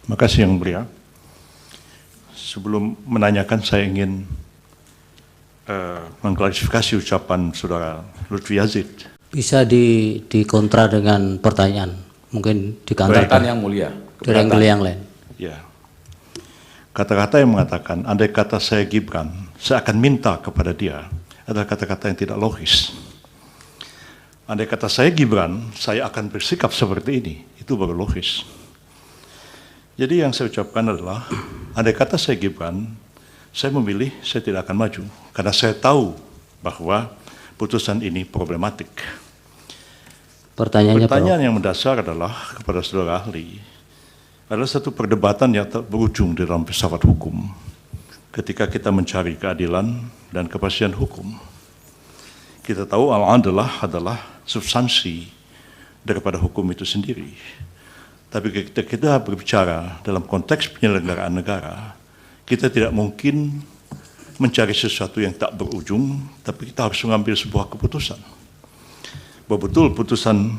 Terima kasih Yang Mulia. Sebelum menanyakan, saya ingin mengklarifikasi ucapan Saudara Lutfi Yazid. Bisa dikontra dengan pertanyaan, mungkin dikantarkan Yang Mulia. dari angle yang lain. Ya. Kata-kata yang mengatakan, andai kata saya Gibran, saya akan minta kepada dia, adalah kata-kata yang tidak logis. Andai kata saya Gibran, saya akan bersikap seperti ini, itu baru logis. Jadi yang saya ucapkan adalah, andai kata saya Gibran, saya memilih saya tidak akan maju, karena saya tahu bahwa putusan ini problematik. Pertanyaan yang mendasar adalah kepada saudara ahli, adalah satu perdebatan yang tak berujung di dalam filsafat hukum ketika kita mencari keadilan dan kepastian hukum. Kita tahu al-adlah adalah substansi daripada hukum itu sendiri. Tapi ketika kita berbicara dalam konteks penyelenggaraan negara, kita tidak mungkin mencari sesuatu yang tak berujung, tapi kita harus mengambil sebuah keputusan. Bahwa betul putusan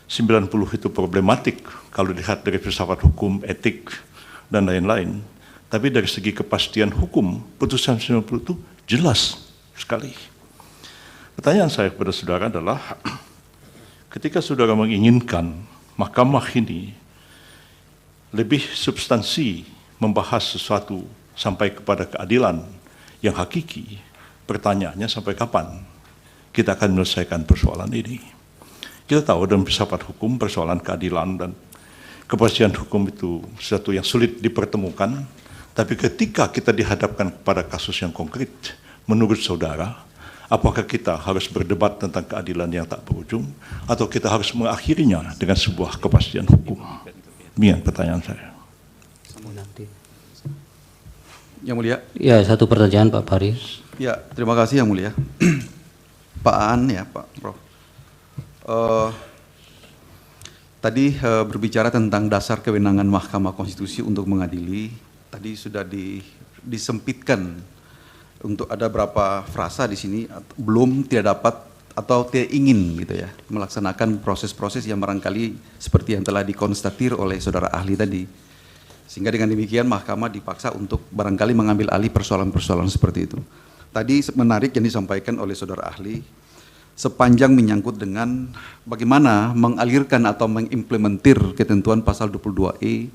90 itu problematik kalau dilihat dari filsafat hukum, etik, dan lain-lain. Tapi dari segi kepastian hukum, putusan 90 itu jelas sekali. Pertanyaan saya kepada saudara adalah, ketika saudara menginginkan mahkamah ini lebih substansi membahas sesuatu sampai kepada keadilan yang hakiki, pertanyaannya sampai kapan kita akan menyelesaikan persoalan ini? Kita tahu dalam filsafat hukum persoalan keadilan dan kepastian hukum itu sesuatu yang sulit dipertemukan, tapi ketika kita dihadapkan kepada kasus yang konkret, menurut saudara, apakah kita harus berdebat tentang keadilan yang tak berujung, atau kita harus mengakhirinya dengan sebuah kepastian hukum? Demikian pertanyaan saya. Yang Mulia. Ya, satu pertanyaan Pak Fahri. Ya, terima kasih Yang Mulia. Pak Aan ya, Pak Prof. Tadi berbicara tentang dasar kewenangan Mahkamah Konstitusi untuk mengadili. Tadi sudah disempitkan untuk ada berapa frasa di sini belum, tidak dapat atau tidak ingin gitu ya melaksanakan proses-proses yang barangkali seperti yang telah dikonstatir oleh saudara ahli tadi. Sehingga dengan demikian mahkamah dipaksa untuk barangkali mengambil alih persoalan-persoalan seperti itu. Tadi menarik yang disampaikan oleh saudara ahli, sepanjang menyangkut dengan bagaimana mengalirkan atau mengimplementir ketentuan pasal 22E,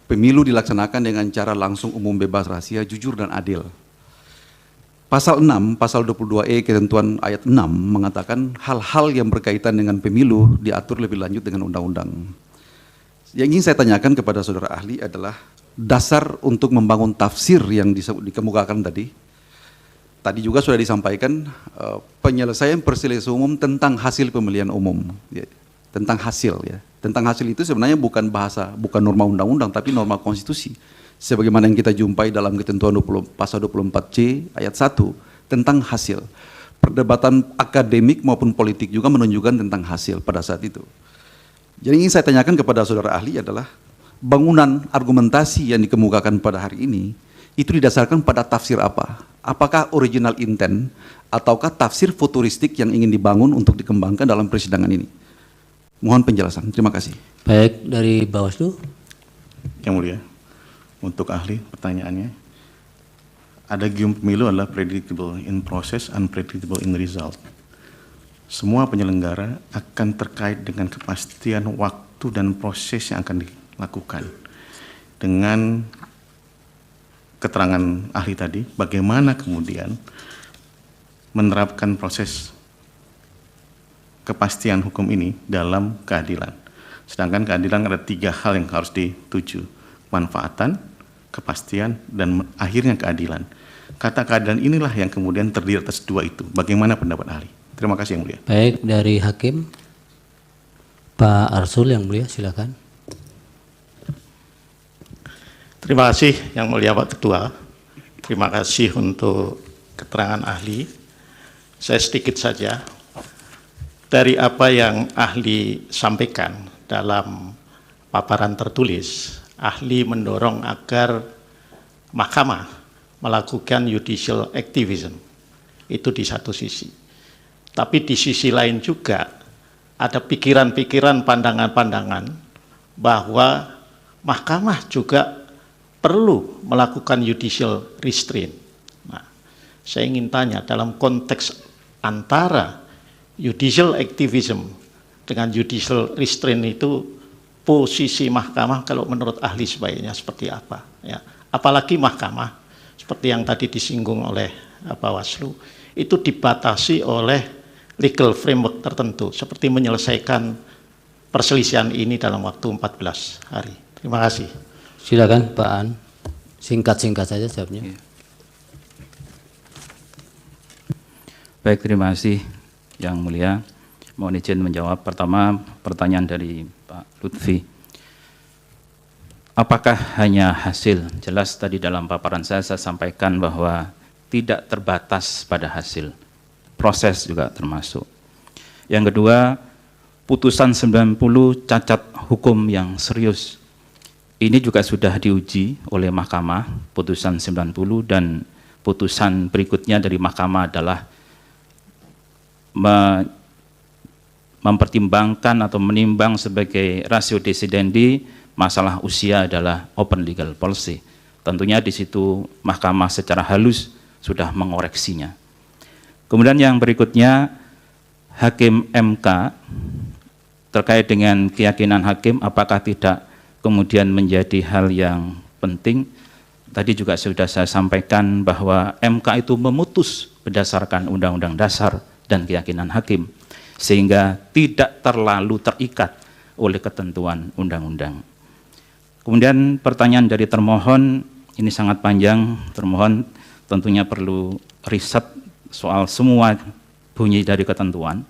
pemilu dilaksanakan dengan cara langsung, umum, bebas, rahasia, jujur, dan adil. Pasal 6, pasal 22E ketentuan ayat 6 mengatakan hal-hal yang berkaitan dengan pemilu diatur lebih lanjut dengan undang-undang. Yang ingin saya tanyakan kepada saudara ahli adalah dasar untuk membangun tafsir yang dikemukakan tadi. Tadi juga sudah disampaikan penyelesaian perselisihan umum tentang hasil pemilihan umum, ya, tentang hasil ya. Tentang hasil itu sebenarnya bukan bahasa, bukan norma undang-undang, tapi norma konstitusi. Sebagaimana yang kita jumpai dalam ketentuan pasal 24C ayat 1 tentang hasil. Perdebatan akademik maupun politik juga menunjukkan tentang hasil pada saat itu. Jadi ingin saya tanyakan kepada saudara ahli adalah bangunan argumentasi yang dikemukakan pada hari ini itu didasarkan pada tafsir apa? Apakah original intent ataukah tafsir futuristik yang ingin dibangun untuk dikembangkan dalam persidangan ini? Mohon penjelasan. Terima kasih. Baik, dari Bawaslu. Yang Mulia, untuk ahli pertanyaannya, ada gium pemilu adalah predictable in process, unpredictable in result. Semua penyelenggara akan terkait dengan kepastian waktu dan proses yang akan dilakukan. Dengan keterangan ahli tadi, bagaimana kemudian menerapkan proses kepastian hukum ini dalam keadilan. Sedangkan keadilan ada 3 hal yang harus dituju: manfaatan, kepastian, dan akhirnya keadilan. Kata keadilan inilah yang kemudian terdiri atas 2 itu. Bagaimana pendapat ahli? Terima kasih Yang Mulia. Baik, dari Hakim, Pak Arsul Yang Mulia, silakan. Terima kasih Yang Mulia Pak Ketua. Terima kasih untuk keterangan ahli. Saya sedikit saja. Dari apa yang ahli sampaikan dalam paparan tertulis, ahli mendorong agar mahkamah melakukan judicial activism. Itu di satu sisi. Tapi di sisi lain juga ada pikiran-pikiran, pandangan-pandangan bahwa mahkamah juga perlu melakukan judicial restraint. Nah, saya ingin tanya dalam konteks antara judicial activism dengan judicial restraint itu posisi mahkamah kalau menurut ahli sebaiknya seperti apa? Ya, apalagi mahkamah seperti yang tadi disinggung oleh Bawaslu itu dibatasi oleh legal framework tertentu seperti menyelesaikan perselisihan ini dalam waktu 14 hari. Terima kasih. Silakan Pak An, singkat-singkat saja jawabnya. Baik, terima kasih Yang Mulia. Mohon izin menjawab. Pertama, pertanyaan dari Pak Lutfi. Apakah hanya hasil? Jelas tadi dalam paparan saya sampaikan bahwa tidak terbatas pada hasil. Proses juga termasuk. Yang kedua, putusan 90 cacat hukum yang serius. Ini juga sudah diuji oleh Mahkamah, putusan 90, dan putusan berikutnya dari Mahkamah adalah mempertimbangkan atau menimbang sebagai ratio decidendi masalah usia adalah open legal policy. Tentunya di situ Mahkamah secara halus sudah mengoreksinya. Kemudian yang berikutnya, Hakim MK terkait dengan keyakinan hakim apakah tidak kemudian menjadi hal yang penting. Tadi juga sudah saya sampaikan bahwa MK itu memutus berdasarkan Undang-Undang Dasar dan keyakinan hakim, sehingga tidak terlalu terikat oleh ketentuan undang-undang. Kemudian pertanyaan dari termohon, ini sangat panjang, termohon tentunya perlu riset soal semua bunyi dari ketentuan,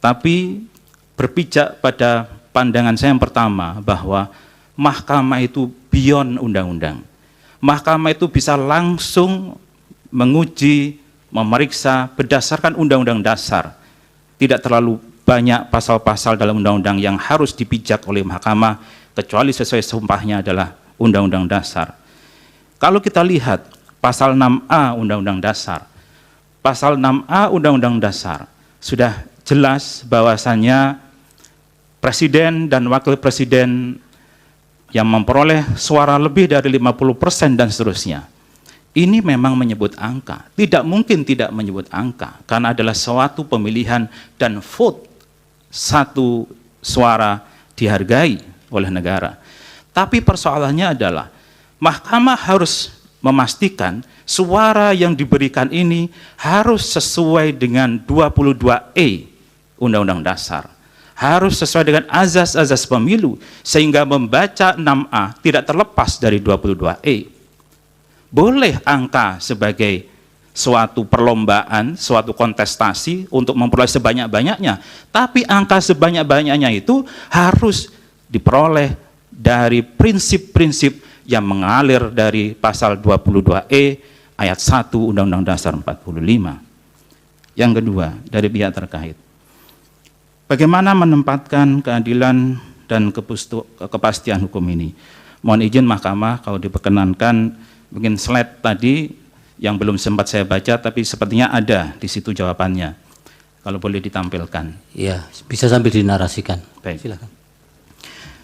tapi berpijak pada pandangan saya yang pertama bahwa mahkamah itu beyond undang-undang. Mahkamah itu bisa langsung menguji, memeriksa berdasarkan undang-undang dasar. Tidak terlalu banyak pasal-pasal dalam undang-undang yang harus dipijak oleh mahkamah, kecuali sesuai sumpahnya adalah undang-undang dasar. Kalau kita lihat pasal 6A Undang-Undang Dasar, pasal 6A Undang-Undang Dasar sudah jelas bahwasannya presiden dan wakil presiden yang memperoleh suara lebih dari 50% dan seterusnya. Ini memang menyebut angka, tidak mungkin tidak menyebut angka, karena adalah suatu pemilihan dan vote satu suara dihargai oleh negara. Tapi persoalannya adalah mahkamah harus memastikan suara yang diberikan ini harus sesuai dengan 22E Undang-Undang Dasar. Harus sesuai dengan azas-azas pemilu, sehingga membaca 6A tidak terlepas dari 22E. Boleh angka sebagai suatu perlombaan, suatu kontestasi untuk memperoleh sebanyak-banyaknya, tapi angka sebanyak-banyaknya itu harus diperoleh dari prinsip-prinsip yang mengalir dari pasal 22E ayat 1 Undang-Undang Dasar 45. Yang kedua, dari pihak terkait. Bagaimana menempatkan keadilan dan kepastian hukum ini? Mohon izin mahkamah kalau diperkenankan, mungkin slide tadi yang belum sempat saya baca, tapi sepertinya ada di situ jawabannya. Kalau boleh ditampilkan. Iya, bisa sambil dinarasikan. Baik. Silakan.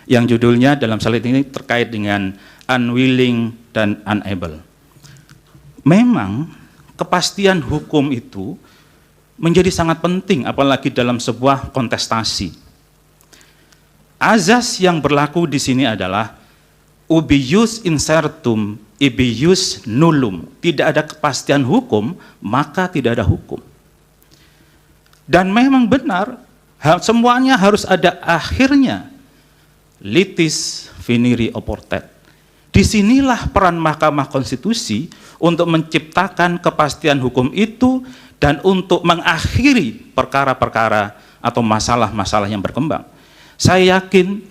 Yang judulnya dalam slide ini terkait dengan unwilling dan unable. Memang kepastian hukum itu menjadi sangat penting, apalagi dalam sebuah kontestasi. Azas yang berlaku di sini adalah ubi ius incertum, ibi ius nullum. Tidak ada kepastian hukum, maka tidak ada hukum. Dan memang benar, semuanya harus ada akhirnya. Litis finiri oportet. Disinilah peran Mahkamah Konstitusi untuk menciptakan kepastian hukum itu dan untuk mengakhiri perkara-perkara atau masalah-masalah yang berkembang. Saya yakin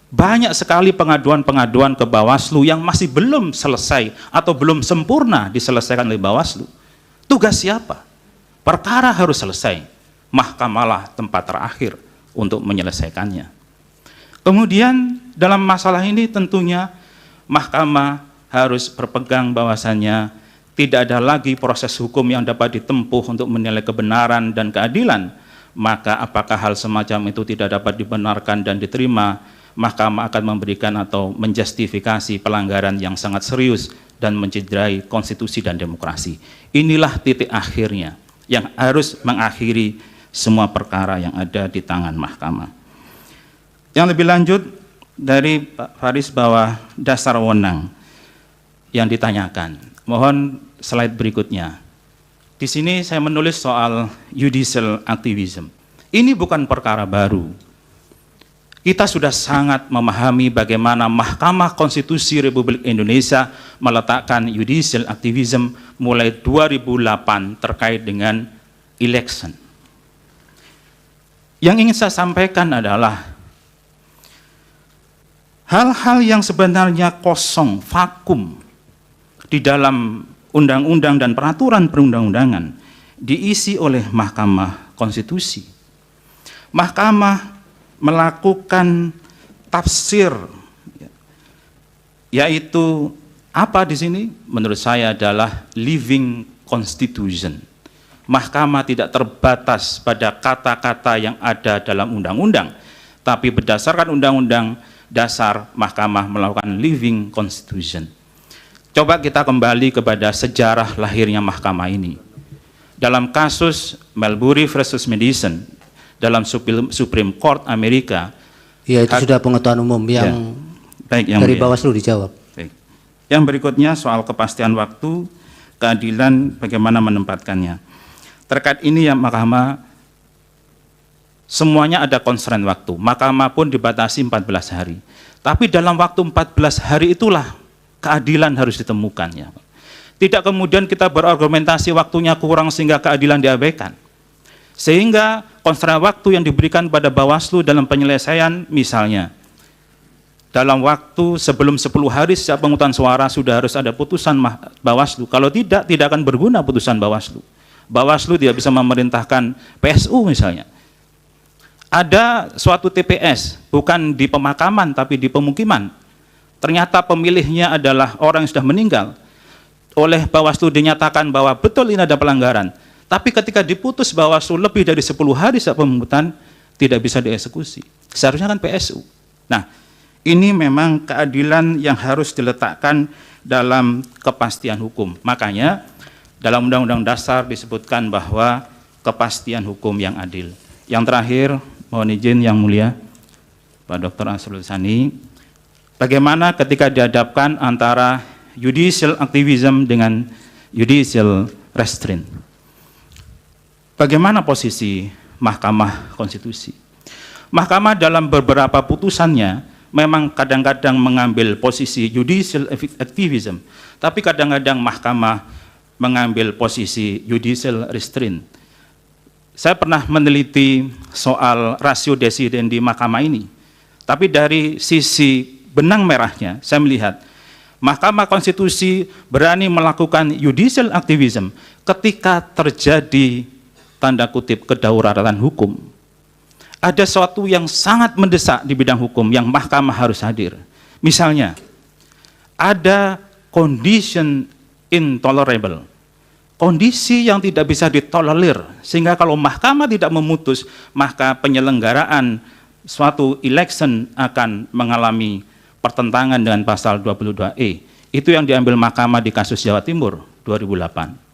banyak sekali pengaduan-pengaduan ke Bawaslu yang masih belum selesai atau belum sempurna diselesaikan oleh Bawaslu. Tugas siapa? Perkara harus selesai. Mahkamahlah tempat terakhir untuk menyelesaikannya. Kemudian dalam masalah ini tentunya mahkamah harus berpegang bahwasannya tidak ada lagi proses hukum yang dapat ditempuh untuk menilai kebenaran dan keadilan. Maka apakah hal semacam itu tidak dapat dibenarkan dan diterima, Mahkamah akan memberikan atau menjustifikasi pelanggaran yang sangat serius dan mencederai konstitusi dan demokrasi. Inilah titik akhirnya yang harus mengakhiri semua perkara yang ada di tangan mahkamah. Yang lebih lanjut dari Pak Faris bahwa dasar wewenang yang ditanyakan. Mohon slide berikutnya. Di sini saya menulis soal judicial activism. Ini bukan perkara baru. Kita sudah sangat memahami bagaimana Mahkamah Konstitusi Republik Indonesia meletakkan judicial activism mulai 2008 terkait dengan election. Yang ingin saya sampaikan adalah hal-hal yang sebenarnya kosong, vakum di dalam undang-undang dan peraturan perundang-undangan diisi oleh Mahkamah Konstitusi. Mahkamah melakukan tafsir, yaitu apa di sini? Menurut saya adalah living constitution. Mahkamah tidak terbatas pada kata-kata yang ada dalam undang-undang, tapi berdasarkan undang-undang dasar, Mahkamah melakukan living constitution. Coba kita kembali kepada sejarah lahirnya Mahkamah ini. Dalam kasus Marbury versus Madison, dalam Supreme Court Amerika. Ya, itu sudah pengetahuan umum yang, baik, yang dari Bawaslu dijawab. Baik. Yang berikutnya soal kepastian waktu, keadilan, bagaimana menempatkannya. Terkait ini ya Mahkamah, semuanya ada constraint waktu. Mahkamah pun dibatasi 14 hari. Tapi dalam waktu 14 hari itulah keadilan harus ditemukan. Ya. Tidak kemudian kita berargumentasi waktunya kurang sehingga keadilan diabaikan. Sehingga constraint waktu yang diberikan pada Bawaslu dalam penyelesaian, misalnya dalam waktu sebelum 10 hari sejak pemungutan suara sudah harus ada putusan Bawaslu. Kalau tidak akan berguna putusan Bawaslu. Bawaslu tidak bisa memerintahkan PSU misalnya. Ada suatu TPS, bukan di pemakaman tapi di pemukiman. Ternyata pemilihnya adalah orang yang sudah meninggal. Oleh Bawaslu dinyatakan bahwa betul ini ada pelanggaran. Tapi ketika diputus Bawaslu lebih dari 10 hari saat pemungutan, tidak bisa dieksekusi. Seharusnya kan PSU. Nah, ini memang keadilan yang harus diletakkan dalam kepastian hukum. Makanya dalam Undang-Undang Dasar disebutkan bahwa kepastian hukum yang adil. Yang terakhir, mohon izin yang mulia, Pak Dr. Asrul Sani, bagaimana ketika dihadapkan antara judicial activism dengan judicial restraint? Bagaimana posisi Mahkamah Konstitusi? Mahkamah dalam beberapa putusannya memang kadang-kadang mengambil posisi judicial activism, tapi kadang-kadang Mahkamah mengambil posisi judicial restraint. Saya pernah meneliti soal rasio desiden di Mahkamah ini, tapi dari sisi benang merahnya saya melihat Mahkamah Konstitusi berani melakukan judicial activism ketika terjadi tanda kutip kedaulatan hukum. Ada sesuatu yang sangat mendesak di bidang hukum yang Mahkamah harus hadir. Misalnya, ada condition intolerable, kondisi yang tidak bisa ditolerir, sehingga kalau Mahkamah tidak memutus, maka penyelenggaraan suatu election akan mengalami pertentangan dengan pasal 22E. Itu yang diambil Mahkamah di kasus Jawa Timur 2008.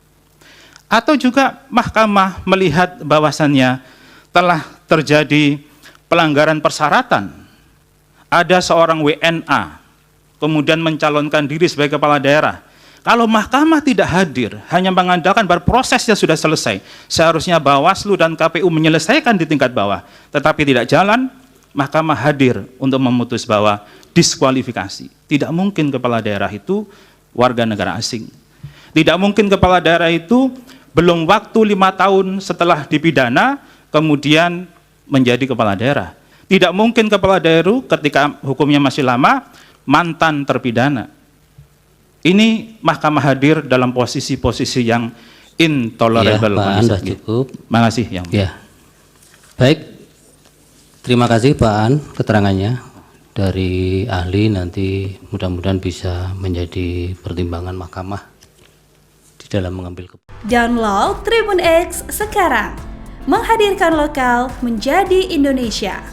Atau juga Mahkamah melihat bahwasannya telah terjadi pelanggaran persyaratan. Ada seorang WNA kemudian mencalonkan diri sebagai kepala daerah. Kalau Mahkamah tidak hadir, hanya mengandalkan bahwa prosesnya sudah selesai, seharusnya Bawaslu dan KPU menyelesaikan di tingkat bawah, tetapi tidak jalan, Mahkamah hadir untuk memutus bahwa diskualifikasi. Tidak mungkin kepala daerah itu warga negara asing. Tidak mungkin kepala daerah itu belum waktu 5 tahun setelah dipidana, kemudian menjadi kepala daerah. Tidak mungkin kepala daerah ketika hukumnya masih lama, mantan terpidana. Ini Mahkamah hadir dalam posisi-posisi yang intolerable. Ya, Pak, Anda cukup. Terima kasih. Yang ya. Baik, terima kasih Pak An keterangannya dari ahli, nanti mudah-mudahan bisa menjadi pertimbangan Mahkamah di dalam mengambil keputusan. Download Tribun X sekarang, menghadirkan lokal menjadi Indonesia.